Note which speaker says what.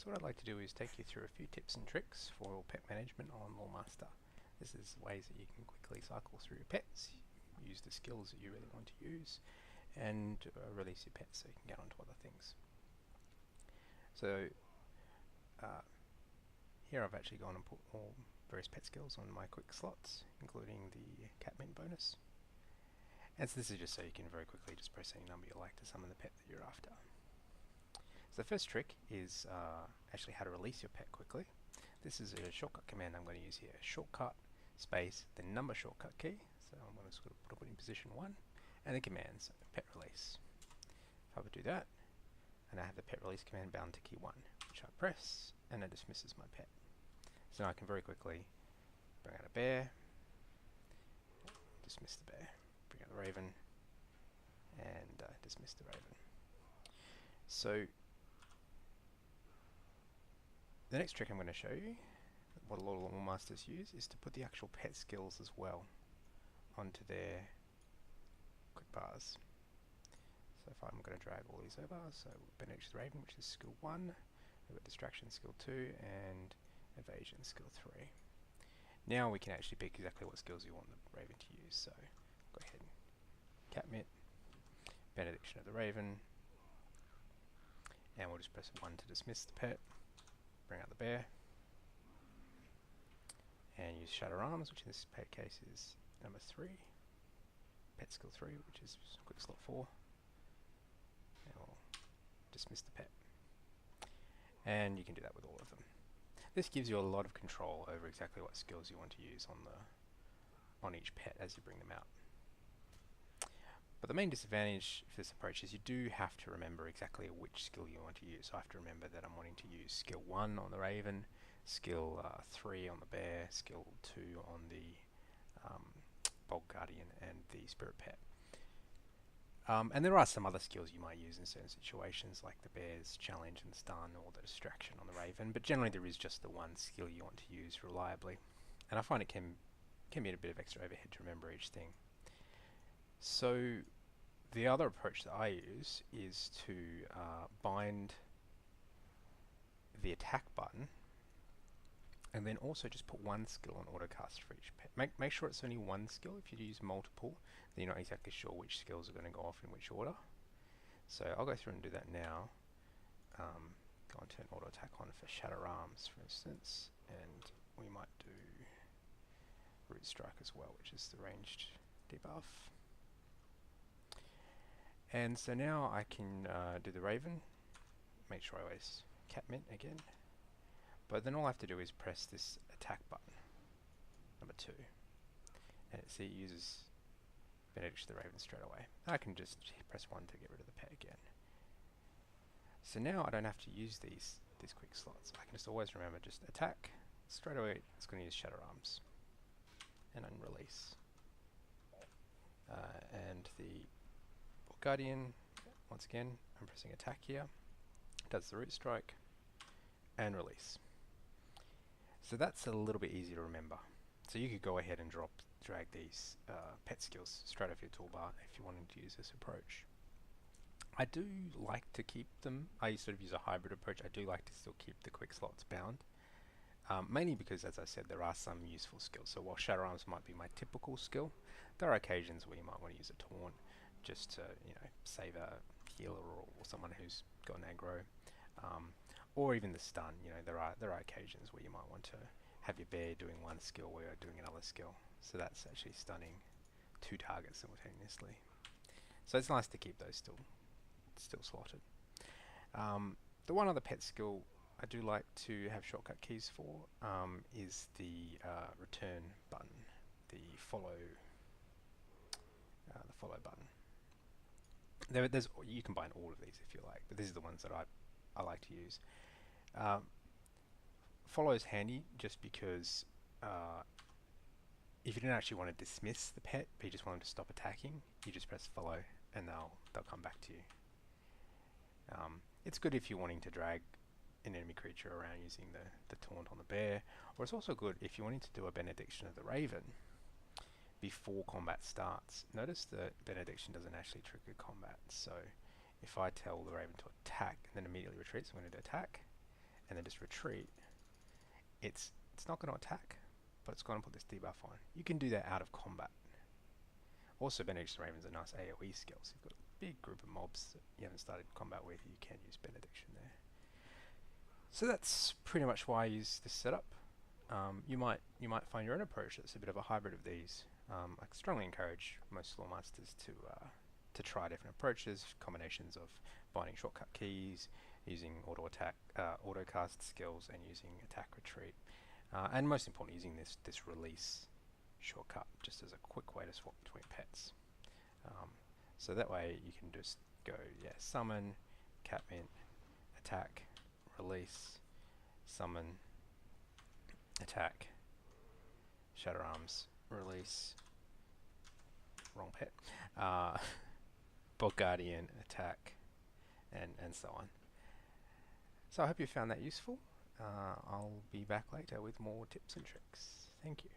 Speaker 1: So what I'd like to do is take you through a few tips and tricks for pet management on Loremaster. This is ways that you can quickly cycle through your pets, use the skills that you really want to use, and release your pets so you can get on to other things. So here I've actually gone and put all various pet skills on my quick slots, including the cat mint bonus. And so this is just so you can very quickly just press any number you like to summon the pet that you're after. So the first trick is actually how to release your pet quickly. This is a shortcut command I'm going to use here. Shortcut space the number shortcut key. So I'm going to sort of put it in position 1 and the commands pet release. If I would do that, and I have the pet release command bound to key 1, which I press and it dismisses my pet. So now I can very quickly bring out a bear, dismiss the bear, bring out the raven, and dismiss the raven. So the next trick I'm going to show you, what a lot of Loremasters use, is to put the actual pet skills as well onto their quick bars. So if I'm going to drag all these over, so Benediction the Raven, which is skill 1, we've got Distraction skill 2, and Evasion skill 3. Now we can actually pick exactly what skills you want the Raven to use. So go ahead and Catmint, Benediction of the Raven, and we'll just press 1 to dismiss the pet, bring out the bear, and use Shatter Arms, which in this pet case is number 3, pet skill 3, which is quick slot 4, and we'll dismiss the pet. And you can do that with all of them. This gives you a lot of control over exactly what skills you want to use on each pet as you bring them out. But the main disadvantage for this approach is you do have to remember exactly which skill you want to use. So I have to remember that I'm wanting to use skill 1 on the Raven, skill 3 on the Bear, skill 2 on the Bog Guardian and the Spirit Pet. And there are some other skills you might use in certain situations, like the Bear's Challenge and Stun, or the Distraction on the Raven, but generally there is just the one skill you want to use reliably. And I find it can be a bit of extra overhead to remember each thing. So the other approach that I use is to bind the attack button and then also just put one skill on autocast for each pet. Make sure it's only one skill. If you use multiple, then you're not exactly sure which skills are going to go off in which order. So I'll go through and do that now. Go and turn auto attack on for Shatter Arms, for instance, and we might do Root Strike as well, which is the ranged debuff. And so now I can do the Raven, make sure I always Catmint again, but then all I have to do is press this attack button, number 2, and see it uses Benediction the Raven straight away. I can just press 1 to get rid of the pet again. So now I don't have to use these quick slots. I can just always remember just attack, straight away it's going to use Shatter Arms, and then release. And the Guardian, once again, I'm pressing attack here, does the Root Strike, and release. So that's a little bit easier to remember. So you could go ahead and drag these pet skills straight off your toolbar if you wanted to use this approach. I do like to keep them. I sort of use a hybrid approach. I do like to still keep the quick slots bound. Mainly because, as I said, there are some useful skills. So while Shatter Arms might be my typical skill, there are occasions where you might want to use a taunt just to, save a healer or someone who's got an aggro, or even the stun. There are occasions where you might want to have your bear doing one skill while you're doing another skill. So that's actually stunning 2 targets simultaneously. So it's nice to keep those still slotted. The one other pet skill I do like to have shortcut keys for is the return button, the follow button. You can bind all of these if you like, but these are the ones that I like to use. Follow is handy just because if you didn't actually want to dismiss the pet, but you just want them to stop attacking, you just press follow and they'll come back to you. It's good if you're wanting to drag an enemy creature around using the taunt on the bear, or it's also good if you're wanting to do a Benediction of the Raven before combat starts. Notice that Benediction doesn't actually trigger combat, so if I tell the Raven to attack and then immediately retreat, so I'm going to do attack, and then just retreat, it's not going to attack, but it's going to put this debuff on. You can do that out of combat. Also, Benedict's Raven's a nice AoE skill, so you've got a big group of mobs that you haven't started combat with, you can use Benediction there. So that's pretty much why I use this setup. You might find your own approach that's a bit of a hybrid of these. I strongly encourage most Lore Masters to try different approaches, combinations of binding shortcut keys, using auto attack, auto cast skills, and using attack retreat, and most importantly, using this release shortcut just as a quick way to swap between pets. So that way you can just go, summon, Catmint, attack, release, summon, attack, Shadow Arms, release, wrong pet, Bog Guardian, attack, and so on. So I hope you found that useful. I'll be back later with more tips and tricks. Thank you.